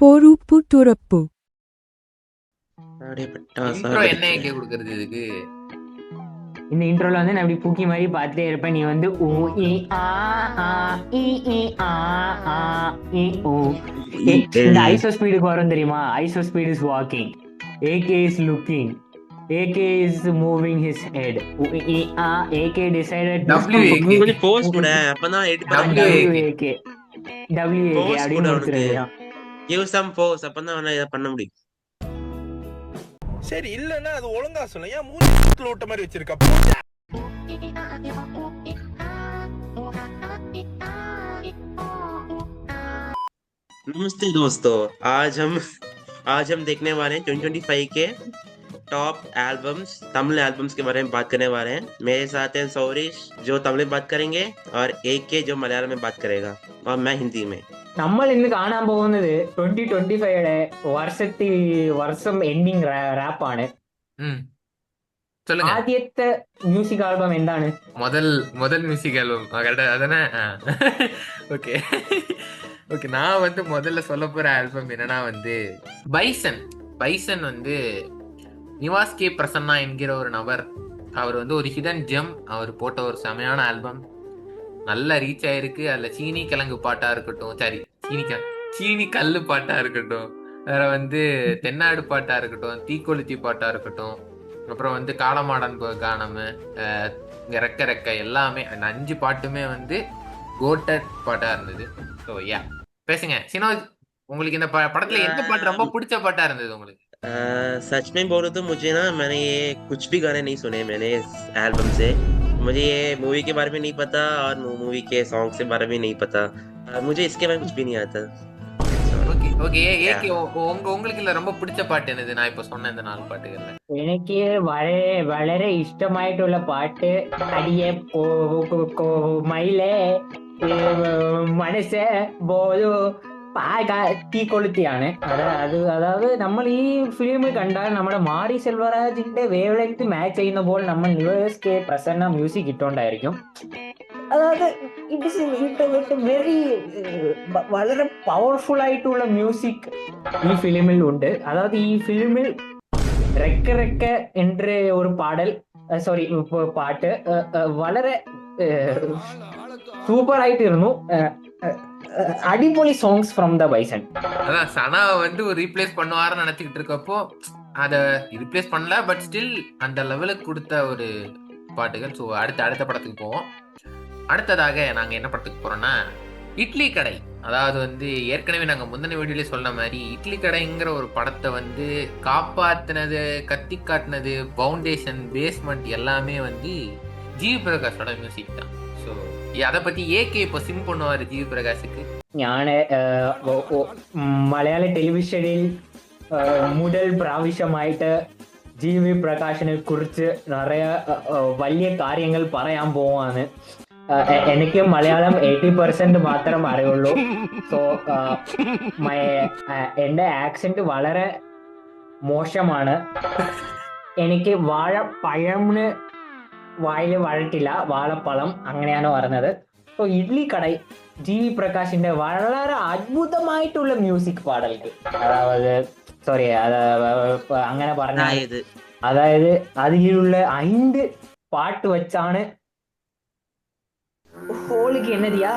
பொறுப்பு துறப்பு. அப்படியே பட்டாசா இன்ட்ரோ என்ன வெடிச்சு. எங்கே கொடுக்கறது இதுக்கு? இந்த இன்ட்ரோல வந்து நான் அப்படி பூக்கி மாதிரி பார்த்துட்டே இருப்பேன். நீ வந்து ஊ இ ஆ ஆ இ இ ஆ ஆ இ ஊ. இந்த ஐசோ ஸ்பீடுக்கு வரும் தெரியுமா? Iso speed is walking, AK is looking, AK is moving his head. இ ஆ ஏகே டிசைடட் WAK. கொஞ்சம் போஸ் கூட அப்பதான் எடிட் பண்ண WAK. முடியும். WAK WAK Pose அப்படின்னு கூட முடிச்சிருக்கேன். give some pose அப்பதான் அவனால இதை பண்ண முடியும். சரி இல்லன்னா அது ஒழுங்கா சொல்ல. ஏன் மூஞ்சி ஓட்ட மாதிரி வச்சிருக்க? போடா. नमस्ते दोस्तों, आज हम देखने वाले हैं 2025 के टॉप एल्बम्स, तमिल एल्बम्स के बारे में बात करने वाले हैं. मेरे साथ हैं सौरिश जो तमिल में बात करेंगे और AK जो मलयालम में बात करेगा और मैं हिंदी में. നമ്മൾ ഇന്ന് കാണാൻ പോകുന്നത് 2025 വർഷം എൻഡിങ് റാപ്പാണ്. சொல்லுங்க. ആദ്യത്തെ മ്യൂസിക് ആൽബം എന്താണ്? முதல் மியூசிக் ஆல்பம் அதானே? Okay okay. நான் வந்து முதல்ல சொல்ல போற ஆல்பம் என்னன்னா வந்து பைசன் வந்து நிவாஸ் கே பிரசன்னா என்கிற ஒரு நபர். அவர் வந்து ஒரு ஹிடன் ஜெம். அவர் போட்ட ஒரு செமையான ஆல்பம், நல்லா ரீச் ஆயிருக்கு. அதுல சீனி கிழங்கு பாட்டா இருக்கட்டும், சரி சீனி கல்லு பாட்டா இருக்கட்டும், வேற வந்து தென்னாடு பாட்டா இருக்கட்டும், தீக்கொளுத்தி பாட்டா இருக்கட்டும், அப்புறம் வந்து காலமாடன் கானம், ரெக்க ரெக்க எல்லாமே அந்த 5 பாட்டுமே வந்து கோட்டட் பாட்டா இருந்தது. ஸோ யா, பேசுங்க சினோஜ். உங்களுக்கு இந்த படத்துல எந்த பாட்டு ரொம்ப பிடிச்ச பாட்டா இருந்தது உங்களுக்கு? सच में बोलूं तो मुझे ना मैंने ये कुछ भी गाने नहीं सुने मैंने इस एल्बम से. मुझे ये मूवी के बारे में नहीं पता और मूवी के सॉन्ग के बारे में नहीं पता. मुझे इसके बारे में कुछ भी नहीं आता. Okay okay. ஏகே உங்களுக்கு இல்ல ரொம்ப பிடிச்ச பாட்டு என்னது? நான் இப்ப சொன்ன இந்த 4 பாட்டுகள்ல എനിക്ക് വളരെ ഇഷ്ടമായിട്ടുള്ള പാട്ട് അടിയെ മയിലെ മനസ്സ് ബോധു തീക്കൊളുത്തിയാണ്. അതായത് നമ്മൾ ഈ ഫിലിം കണ്ടാൽ നമ്മുടെ മാരി സെൽവരാജിന്റെ വേവ് ലെങ്ത് മാച്ച് ചെയ്യുമ്പോൾ നമ്മൾ നിവാസ് കെ പ്രസന്ന മ്യൂസിക് ഇട്ടുകൊണ്ടായിരിക്കും. അതായത് ഇറ്റ് വെരി വളരെ പവർഫുൾ ആയിട്ടുള്ള മ്യൂസിക് ഈ ഫിലിമിൽ ഉണ്ട്. അതായത് ഈ ഫിലിമിൽ ரெக்க ரெக்க என்ற ஒரு பாட்டு വളരെ சூப்பர் ஆயிட்டு இருந்தும். அடிப்பொலி சாங்ஸ் ஃப்ரம் த பைசன். அதான் சனா வந்து ஒரு ரீப்ளேஸ் பண்ணுவாருன்னு நினைச்சுக்கிட்டு இருக்கப்போ அதை ரீப்ளேஸ் பண்ணல, பட் ஸ்டில் அந்த லெவலுக்கு கொடுத்த ஒரு பாட்டுகள். ஸோ அடுத்த படத்துக்கு போவோம். அடுத்ததாக நாங்கள் என்ன படத்துக்கு போறோம்னா இட்லி கடை. அதாவது வந்து ஏற்கனவே நாங்கள் முந்தின வீடியோலே சொன்ன மாதிரி இட்லி கடைங்கிற ஒரு படத்தை வந்து காப்பாத்தினது, கத்தி காட்டினது, பவுண்டேஷன், பேஸ்மெண்ட் எல்லாமே வந்து ஜிவி பிரகாஷோட மியூசிக் தான். ஸோ அதை பத்தி ஏகே இப்போ சிம் பண்ணுவார் ஜிவி பிரகாஷுக்கு. ഞാൻ മലയാള ടെലിവിഷനിൽ മുതൽ പ്രാവശ്യമായിട്ട് ജി വി പ്രകാശിനെ കുറിച്ച് നിറയെ വലിയ കാര്യങ്ങൾ പറയാൻ പോവാണ്. എനിക്ക് മലയാളം 80% മാത്രം അറിയുള്ളൂ. സോ എൻ്റെ ആക്സെന്റ് വളരെ മോശമാണ്. എനിക്ക് വാഴപ്പഴംന് വായിൽ വഴറ്റില്ല, വാഴപ്പഴം അങ്ങനെയാണ് പറഞ്ഞത്. So idli Kadai G V പ്രകാശിന്റെ വളരെ അത്ഭുതമായിട്ടുള്ള മ്യൂസിക് പാടലുകൾ. അങ്ങനെ പറഞ്ഞ അതായത് അതിലുള്ള 5 പാട്ട് വെച്ചാണ് ഹോളിക്ക് എന്നതിയാ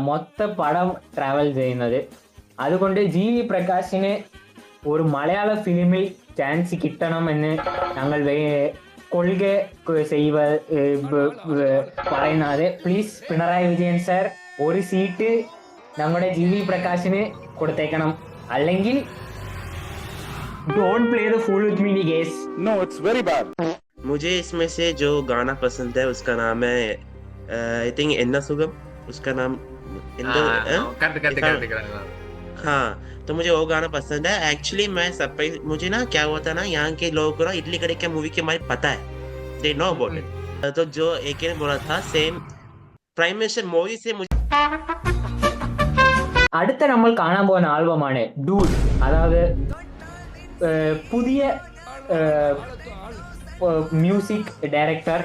മൊത്ത പടം ട്രാവൽ ചെയ്യുന്നത്. അതുകൊണ്ട് ജി വി പ്രകാശിന് ഒരു മലയാള ഫിലിമിൽ ചാൻസ് കിട്ടണമെന്ന് ഞങ്ങൾ കൊள்ക പറയുന്നത്. പ്ലീസ് പിണറായി വിജയൻ സാർ ഒരു സീറ്റ് നമ്മുടെ ജി വി പ്രകാശിന് കൊടുത്തേക്കണം, അല്ലെങ്കിൽ don't play the fool with me guys. No, it's very bad. मुझे इसमें से जो गाना पसंद है उसका नाम है आई थिंक एन्ना सुगम, उसका नाम हाँ. तो मुझे वो गाना पसंद है. एक्चुअली मैं सरप्राइज, मुझे ना क्या हुआ था ना, यहाँ के लोगों को ना इडली कड़ी क्या मूवी के बारे में पता है, दे नो अबाउट इट. तो जो AK ने बोला था सेम प्राइम मिनिस्टर मोदी से मुझे. അടുത്ത നമ്മൾ കാണാൻ പോകുന്ന ആൽബമാണ് ഡൂഡ്. അതായത് പുതിയ മ്യൂസിക് ഡയറക്ടർ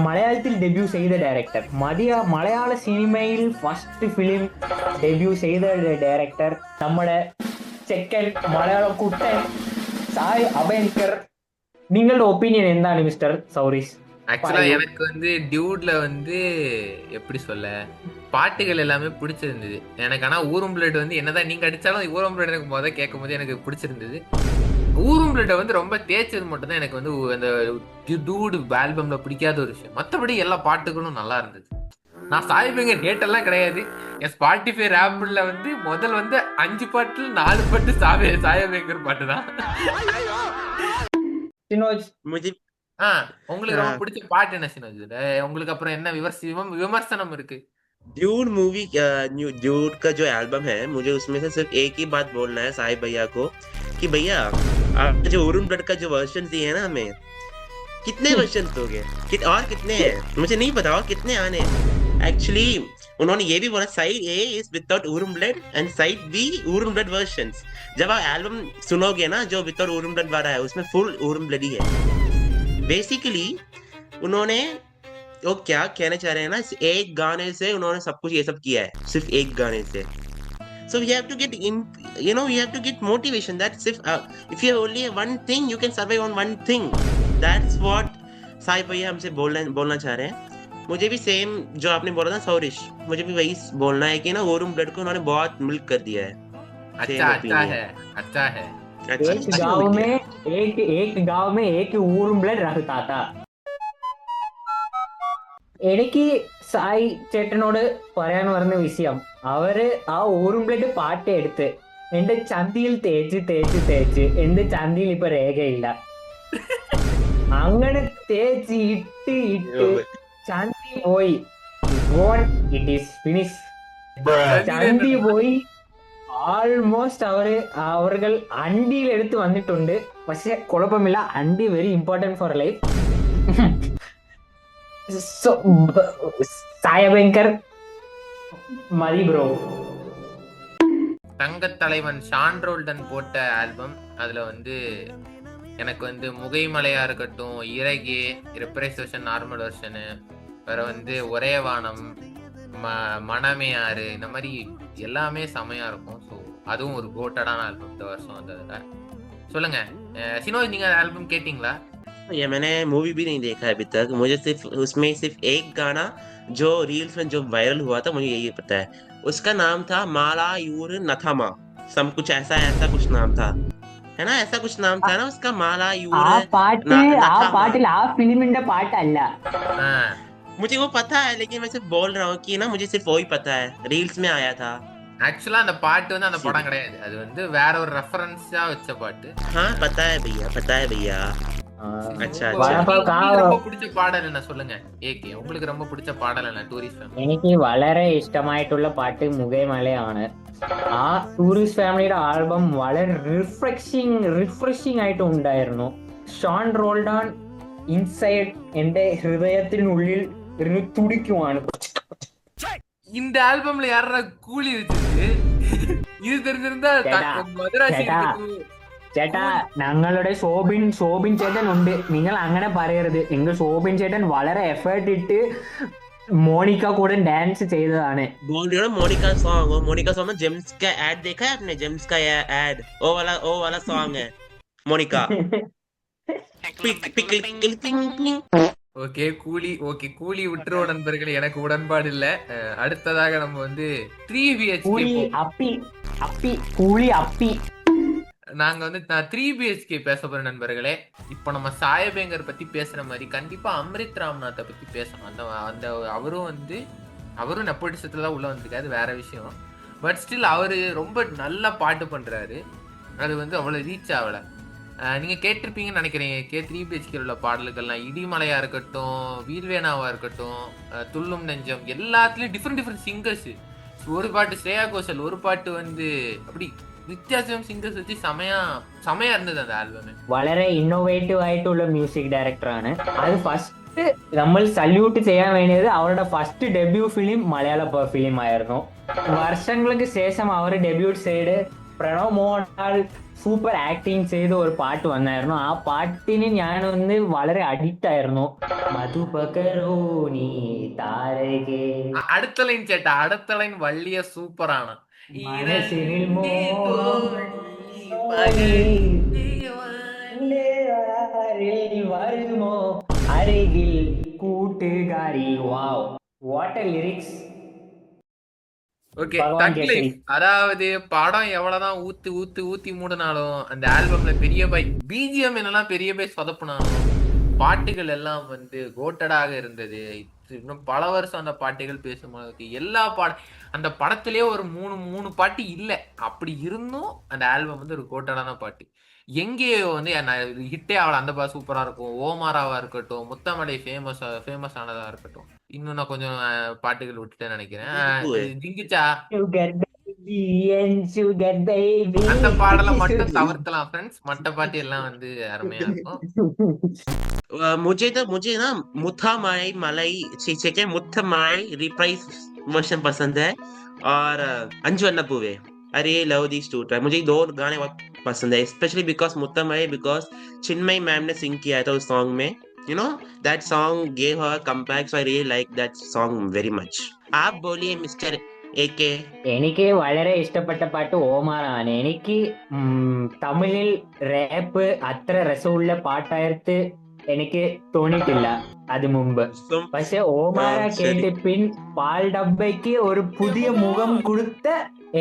മലയാളത്തിൽ ഡെബ്യൂ ചെയ്ത ഡയറക്ടർ, മലയാള സിനിമയിൽ ഫസ്റ്റ് ഫിലിം ഡെബ്യൂ ചെയ്ത ഡയറക്ടർ നമ്മുടെ ചെക്കൻ മലയാള കുട്ടൻ സായ് അബേദ്കർ. നിങ്ങളുടെ ഒപ്പീനിയൻ എന്താണ് മിസ്റ്റർ സൗരീഷ്? ஆக்சுவலா எனக்கு வந்து டியூட்ல வந்து எப்படி சொல்ல, பாட்டுகள் எல்லாமே பிடிச்சிருந்தது எனக்கு. ஆனா ஊரும் பிளட் வந்து என்னதான் நீங்க அடிச்சாலும் ஊரும் பிளட் எனக்கு முத கேட்கும் போது எனக்கு பிடிச்சிருந்தது. ஊரும் பிளட்டை வந்து ரொம்ப தேய்ச்சது மட்டும் தான் எனக்கு வந்து அந்த டியூட் ஆல்பம்ல பிடிக்காத ஒரு விஷயம். மற்றபடி எல்லா பாட்டுகளும் நல்லா இருந்தது. நான் சாய்பேங்க டேட்டெல்லாம் கிடையாது. என் ஸ்பாட்டிஃபை ரேப்பில் வந்து முதல் வந்து 5 பாட்டில் 4 பாட்டு சாயபேங்கர் பாட்டு தான். मुझे உங்களுக்கு ரொம்ப பிடிச்ச பாட்டு என்ன சினோஜ்? உங்களுக்கு அப்புறம் என்ன விமர்சனம் இருக்கு? ड्यूड मूवी, ड्यूड का जो एल्बम है, मुझे उसमें से सिर्फ एक ही बात बोलना है साहिब भैया को कि भैया आप जो उरुम ब्लड का जो वर्जन दिए हैं ना हमें, कितने वर्जन दोगे? और कितने हैं मुझे नहीं पता, और कितने आने हैं? एक्चुअली उन्होंने ये भी बोला साइड ए इज विदाउट उरुम ब्लड एंड साइड बी उरुम ब्लड वर्जन्स. जब आप एल्बम सुनोगे ना जो विदाउट उरुम ब्लड वाला है, उसमें फुल उरुम ब्लड ही है. बेसिकली उन्होंने वो क्या कहना चाह रहे हैं ना, एक गाने से उन्होंने सब कुछ ये सब किया है, सिर्फ एक गाने से. So you have to get in, you have to get motivation. That's if you have only one thing, you can survive on one thing. That's what Sai भैया हमसे बोलना चाह रहे हैं. मुझे भी सेम जो आपने बोला था सौरिश, मुझे भी वही बोलना है कि ना ओरुम ब्लड को उन्होंने बहुत मिल्क कर दिया है. अच्छा है. एक गांव में एक ऊरुम ब्लड रहता था. എനിക്ക് സായി ചേട്ടനോട് പറയാൻ പറഞ്ഞ വിഷയം, അവര് ആ ഊറും ബ്ലഡ് പാട്ട് എടുത്ത് എന്റെ ചന്തിയിൽ തേച്ച് എന്റെ ചന്തിയിൽ ഇപ്പൊ രേഖയില്ല. അങ്ങനെ തേച്ച് ഇട്ട് ചന്തി പോയി. It is finish. ചന്തി പോയി. ആൾമോസ്റ്റ് അവർ അണ്ടിയിൽ എടുത്ത് വന്നിട്ടുണ്ട്. പക്ഷെ കുഴപ്പമില്ല, അണ്ടി very important for life. சாயபேங்கர் Mathi bro. தங்க தலைவன் ஷான்ரோல்டன் போட்ட ஆல்பம், அதுல வந்து எனக்கு வந்து முகைமலையா இருக்கட்டும், இறகே ரெப்ரசேஷன் நார்மல் வெர்ஷனு, வேற வந்து ஒரே வானம், மனமே ஆறு, இந்த மாதிரி எல்லாமே செமையா இருக்கும். ஸோ அதுவும் ஒரு கோட்டடான ஆல்பம் இந்த வருஷம் வந்ததுல. சொல்லுங்க சினோஜ், நீங்க ஆல்பம் கேட்டீங்களா? ये मैंने मूवी भी नहीं देखा है अभी तक. मुझे उसमें सिर्फ एक गाना जो रील्स में जो वायरल हुआ था, मुझे यही पता है. उसका नाम था माला यूर नथमा, सब कुछ ऐसा कुछ नाम था, है ना? ऐसा कुछ नाम था ना उसका, माला यूर. പാട്ടിൽ ആ ഫിലിമിന്റെ പാട്ടല്ല. मुझे वो पता है, लेकिन मैं सिर्फ बोल रहा हूँ कि ना मुझे सिर्फ वही पता है, रील्स में आया था. ஆக்சுவலா அந்த பாட்டு வந்து அந்த படம் கிடையாது, அது வந்து வேற ஒரு ரெஃபரன்ஸா வச்ச பாட்டு. हाँ पता है भैया. अच्छा. ரொம்ப பிடிச்ச பாடல் என்ன சொல்லுங்க ஏகே? உங்களுக்கு ரொம்ப பிடிச்ச பாடல் என்ன ടൂറിസ്റ്റ് ഫാമിലി? എനിക്ക് വളരെ ഇഷ്ടമായിട്ടുള്ള പാട്ട് മുഖൈമലയാണ്. ആ ടൂറിസ്റ്റ് ഫാമിലിയുടെ ആൽബം വളരെ റിഫ്രഷിംഗ് ആയിട്ട് ഉണ്ടായിരുന്നു. ഷോൺ റോൾഡാൻ ഇൻസൈഡ് എന്റെ ഹൃദയത്തിനുള്ളിൽ തുടിക്കുവാണ്. இந்த ஆல்பம்ல யாரா கூலி வச்சிருக்கு? இது தெரிஞ்சிருந்தா மதுராசி. ചേട്ടാ, ഞങ്ങളുടെ ശോഭിൻ ചേട്ടൻ ഉണ്ട്. നിങ്ങൾ അങ്ങനെ പറയരുത്. നിങ്ങൾ ശോഭിൻ ചേട്ടൻ വളരെ എഫേർട്ട് ഇട്ട് मोनिका കൂടെ डांस ചെയ്തതാണ്. बोल रही हो ना मोनिका सॉन्ग, वो मोनिका सॉन्ग में जेम्स का ऐड देखा है आपने? जेम्स का ऐड, वो वाला सॉन्ग है मोनिका. ஓகே கூலி விட்டுருவோம் நண்பர்களே, எனக்கு உடன்பாடு இல்ல. அடுத்ததாக நம்ம வந்து 3 BHK நாங்க வந்து 3 BHK பேச போறோம் நண்பர்களே. இப்போ நம்ம சாயபேங்கர் பத்தி பேசுற மாதிரி கண்டிப்பா அம்ரித் ராம்நாத்தை பத்தி பேசணும். அந்த அவரும் நெப்போட்டிசத்துல தான் உள்ள வந்திருக்காரு, வேற விஷயம். பட் ஸ்டில் அவரு ரொம்ப நல்ல பாட்டு பண்றாரு. அது வந்து அவ்வளவு ரீச் ஆகல. நீங்க கேட்டிருப்பீங்கன்னு நினைக்கிறீங்க. 3 BHK உள்ள பாடல்கள்லாம் இடிமலையா இருக்கட்டும், வீர்வேனாவா இருக்கட்டும், துள்ளும் நெஞ்சம், எல்லாத்துலயும் டிஃப்ரெண்ட் சிங்கர்ஸ். ஒரு பாட்டு ஸ்ரேயா கோஷல், ஒரு பாட்டு வந்து அப்படி வித்தியாசம் സിംഗേഴ്സ് വെച്ച് സമയ இருந்தது அந்த ആൽബം. വളരെ ഇന്നോവേറ്റീവ് ആയിട്ടുള്ള മ്യൂസിക് ഡയറക്ടറാണ്. അത് ഫസ്റ്റ് നമ്മൾ സല്യൂട്ട് ചെയ്യാൻ വേണ്ടിയത് അവരുടെ ഫസ്റ്റ് ഡെബ്യൂ ഫിലിം മലയാള ഫിലിം ആയിരുന്നു. വർഷങ്ങൾക്ക് ശേഷം അവർ ഡെബ്യൂട്ട് ചെയ്ത് പ്രണവ് മോഹൻലാൽ സൂപ്പർ ആക്ടിങ് ചെയ്ത ഒരു പാട്ട് വന്നായിരുന്നു. ആ പാട്ടിന് ഞാൻ വളരെ അഡിക്റ്റ് ആയിരുന്നു. മധുപകരോനി താരകേ അടുത്ത ലൈൻ ചേട്ടാ, അടുത്ത ലൈൻ വലിയ സൂപ്പറാണ്. മനസ്സിനിൽ വരുമോ അരികിൽ കൂട്ടുകാരി. വാവ്, വാട്ട് എ ലിറിക്ஸ். ஓகே, பகவான் தக் கேசரி. லைஃப். அதாவது படம் எவ்வளவுதான் ஊத்தி மூடினாலும் அந்த ஆல்பம்ல பெரிய பை பிஜிஎம் என்னெல்லாம் பெரிய பை சொதப்புனாலும் பாட்டுகள் எல்லாம் கோட்டடாக இருந்தது. இன்னும் பல வருஷம் அந்த பாட்டுகள் பேசும்போது எல்லா அந்த படத்திலேயே ஒரு மூணு பாட்டு இல்லை. அப்படி இருந்தும் அந்த ஆல்பம் ஒரு கோட்டடான பாட்டு. எங்கேயோ ஹிட்டே ஆகல. அந்த பாட்டு சூப்பரா இருக்கும். ஓமாராவா இருக்கட்டும், முத்தமலை ஃபேமஸ் ஆனதா இருக்கட்டும். இன்னும் நான் கொஞ்சம் பாட்டுகள் விட்டுட்டேன்னு நினைக்கிறேன். ஜிங்கிச்சா அந்த பாடலை மட்டும் தவிர்க்கலாம் ஃப்ரெண்ட்ஸ். மற்ற பாட்டு எல்லாம் அருமையா இருக்கும். मुझे ना मुथा माई मलाई चीचे मुथा माई रिप्राइज वर्जन पसंद है और अंजू अन्ना पूवे. अरे लव दीस टू ट्रैक. मुझे दो गाने बहुत पसंद है, specially because Mutha my, because Chinmay ma'am ने सिंग किया था उस सॉन्ग में. You know that song gave her comeback, so I really like that song very much. आप बोलिए मिस्टर AK. എനിക്ക് വളരെ ഇഷ്ടപ്പെട്ട പാട്ട് ഓമാറാണ്. എനിക്ക് തമിഴിൽ റാപ്പ് അത്ര രസമുള്ള പാട്ടായിട്ട് എനിക്ക് തോന്നിയിട്ടില്ല അത് മുമ്പ്. പക്ഷെ ഓമാര കേട്ട് പിൻ പാൽ ഡബ്ബയ്ക്ക് ഒരു പുതിയ മുഖം കൊടുത്ത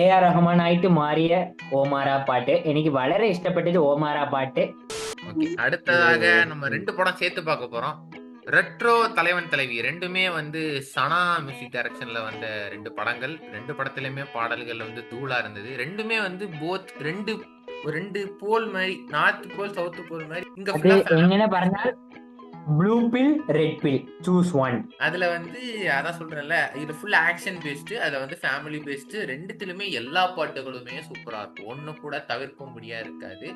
AR റഹ്മാൻ ആയിട്ട് മാറിയ ഓമാര പാട്ട് എനിക്ക് വളരെ ഇഷ്ടപ്പെട്ടത്. ഓമാര പാട്ട്. ஓகே, அடுத்ததாக நம்ம 2 படம் சேர்த்து பார்க்க போறோம். ரெட்ரோ தலைவன் தலைவி ரெண்டுமே சனா மியூசிக் டைரக்ஷன்ல வந்த 2 படங்கள். 2 படத்திலுமே பாடல்கள் தூளா இருந்தது. ரெண்டுமே போத் ரெண்டு போல் மாதிரி, நார்த் போல் சவுத் போல் மாதிரி. இங்க எങ്ങനെ പറഞ്ഞാൽ blue bill red bill choose one. அதுல அதான் சொல்றேன்ல, இது ஃபுல் ஆக்ஷன் பேஸ்டு, அதுல ஃபேமிலி பேஸ்டு. ரெண்டுத்திலுமே எல்லா பாட்டுகளுமே சூப்பரா இருக்கும். ஒண்ணு கூட தவிர்க்க முடியாது இருக்காது.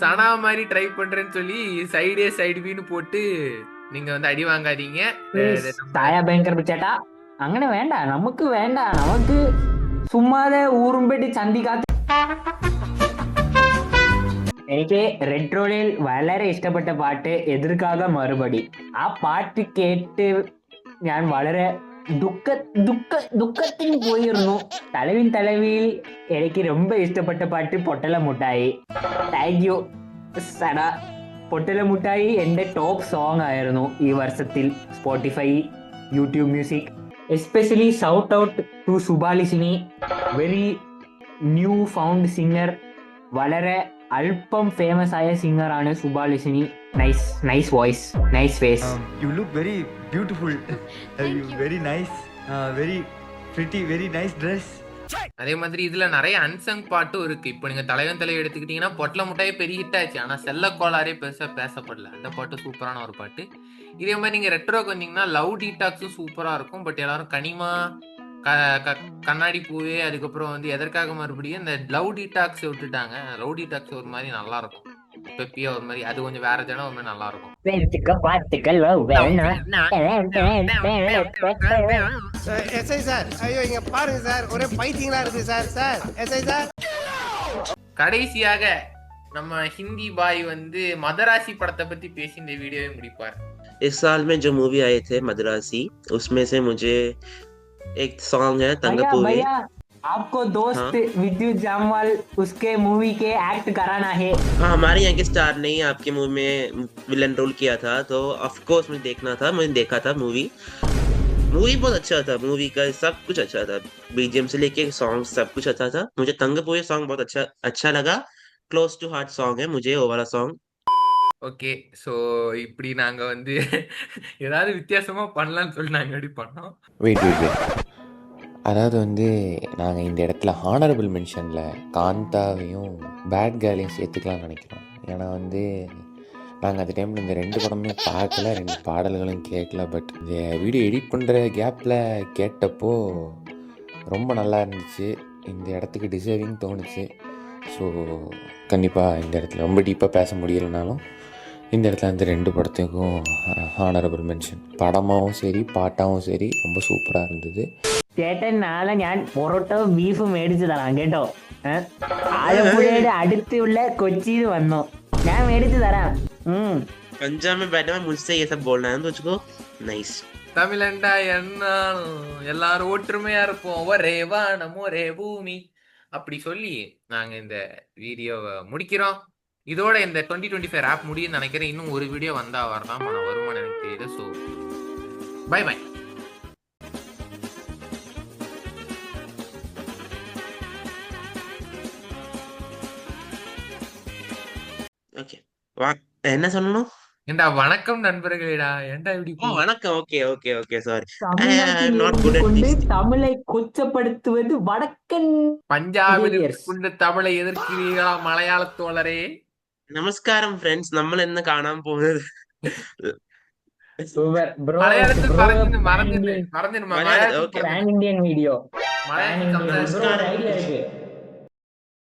சனா மாதிரி ட்ரை பண்றேன்னு சொல்லி சைடு பின்னு போட்டு நீங்க அடி வாங்காதீங்க. തായ ഭയങ്കര ചേട്ടാ, അങ്ങനെ വേണ്ട, നമുക്ക് വേണ്ട. നമുക്ക് സുമ്മാതെ ഊറുമ്പെട്ടി ചന്തിക്കാത്ത. എനിക്ക് റെട്രോയിൽ വളരെ ഇഷ്ടപ്പെട്ട പാട്ട് എതിർക്കാക മറുപടി. ആ പാട്ട് കേട്ട് ഞാൻ വളരെ ദുഃഖത്തിൽ പോയിരുന്നു. തലവിയിൽ എനിക്ക് ரொம்ப ഇഷ്ടപ്പെട്ട പാട്ട് പൊട്ടല മുട്ടായി. Thank you സടാ. പൊട്ടല മുട്ടായി എൻ്റെ ടോപ്പ് സോങ് ആയിരുന്നു ഈ വർഷത്തിൽ. Spotify, YouTube music. Especially shout out to Subalisini, very new found singer. വളരെ അല്പം ഫേമസ് ആയ സിംഗർ ആണ് Subalisini. Nice voice, nice face. You look very beautiful. Very nice, very pretty, very nice dress. அதே மாதிரி இதுல நிறைய அன்சங் பாட்டும் இருக்கு. இப்போ நீங்க தலைவன் தலைவி எடுத்துக்கிட்டீங்கன்னா பொட்டல முட்டாயே பெரிய ஹிட் ஆச்சு. ஆனா செல்ல கோளாரே பெருசா பேசப்படல. அந்த பாட்டு சூப்பரான ஒரு பாட்டு. இதே மாதிரி நீங்க ரெட்ரோக்கு வந்தீங்கன்னா லவ் டீடாக்ஸும் சூப்பரா இருக்கும். பட் எல்லாரும் கனிமா, கண்ணாடி பூவே, அதுக்கப்புறம் எதற்காக மறுபடியும் இந்த லவ் டீடாக்ஸ் விட்டுட்டாங்க. லவ் டீடாக்ஸ் ஒரு மாதிரி நல்லா இருக்கும், பெப்பியா ஒரு மாதிரி. அது கொஞ்சம் வேற ஜனம் ஒரு மாதிரி நல்லா இருக்கும். எஸ்ஐ சார், ஐயோ இங்க பாருங்க சார், ஒரே பைத்தியங்களா இருக்கு சார். SI sir. கடைசியாக நம்ம ஹிந்தி பாய் மதராசி படத்தை பத்தி பேசி இந்த வீடியோவை முடிப்பார். इस साल में जो मूवी आए थे मदरासी, उसमें से मुझे एक सॉन्ग है तंगपूवे. भैया आपको दोस्त विद्युत जामवाल उसके मूवी के एक्ट कराना है. हाँ, हमारे यहाँ के स्टार ने आपके मूवी में विलन रोल किया था, तो ऑफ कोर्स मुझे देखना था. मुझे देखा था मूवी बहुत अच्छा था. मूवी का सब कुछ अच्छा था, बीजीएम से लेके सॉन्ग सब कुछ अच्छा था. मुझे तंगपूवे सॉन्ग बहुत अच्छा लगा. क्लोज टू हार्ट सॉन्ग है मुझे वो वाला सॉन्ग. ஓகே, ஸோ இப்படி நாங்க ஏதாவது வித்தியாசமா பண்ணலாம்னு சொல்லி நாங்க எப்படி பண்ணோம். வெயிட் அதாவது நாங்கள் இந்த இடத்துல ஹானரபிள் மென்ஷனில் காந்தாவையும் பேட் கேர்ளையும் சேர்த்துக்கலாம்னு நினைக்கிறோம். ஏன்னா நாங்கள் அந்த டைமில் இந்த 2 படமே பார்க்கல, 2 பாடல்களும் கேட்கல. பட் இந்த வீடியோ எடிட் பண்ணுற கேப்பில் கேட்டப்போ ரொம்ப நல்லா இருந்துச்சு. இந்த இடத்துக்கு டிசர்விங் தோணுச்சு. ஸோ கண்டிப்பாக இந்த இடத்துல ரொம்ப டீப்பாக பேச முடியலைனாலும் இந்த இடத்துல 2 படத்துக்கும் ஹானரபிள் மென்ஷன். படமாகவும் சரி பாட்டாகவும் சரி ரொம்ப சூப்பராக இருந்தது. ചേട്ടൻ നാളെ ഞാൻ പൊറോട്ട ബീഫ് മേടിച്ചു തരാം കേട്ടോ. ആലപ്പുഴയുടെ അടുത്തുള്ള കൊച്ചിയിൽ വന്നു ഞാൻ മേടിച്ചു തരാം पंजाब में बैठे में मुझसे ये सब बोलना है तो तुझको नाइस தமிழண்டா என்ன எல்லாரும் ஒற்றுமையா இருப்போம் ஒரே வானம் ஒரே பூமி அப்படி சொல்லி நாங்க இந்த வீடியோவை முடிக்கிறோம். இதோட இந்த 2025 ஆப் முடியும்னு நினைக்கிறேன். இன்னும் ஒரு வீடியோ வந்தா வரலாம், ஆனா வருமானம் எனக்கு தெரியல. So by by. ஓகே என்ன சொல்லணும்? ஏண்டா வணக்கம் நண்பர்களேடா, ஏண்டா இப்படி ஓ வணக்கம். Okay okay okay sorry. தமிழ்நாட்டில் not இருந்து good at கொண்டு this. தமிழை கொச்சப்படுத்துவது வடக்கன் பஞ்சாபில் Yes. கொண்டு தமிழை எதிர்க்கிறீர்களா மலையாள தோழரே? നമസ്കാരം ഫ്രണ്ട്സ്, നമ്മൾ ഇന്ന് കാണാൻ പോകുന്നത് സൂപ്പർ ബ്രോ மலையாளத்தில் மறந்துருமா? மலையாளம், மலையாளத்தில் okay. പാൻ ഇന്ത്യൻ വീഡിയോ மலையாளத்தில் ബ്രോ ഐഡിയ இருக்கு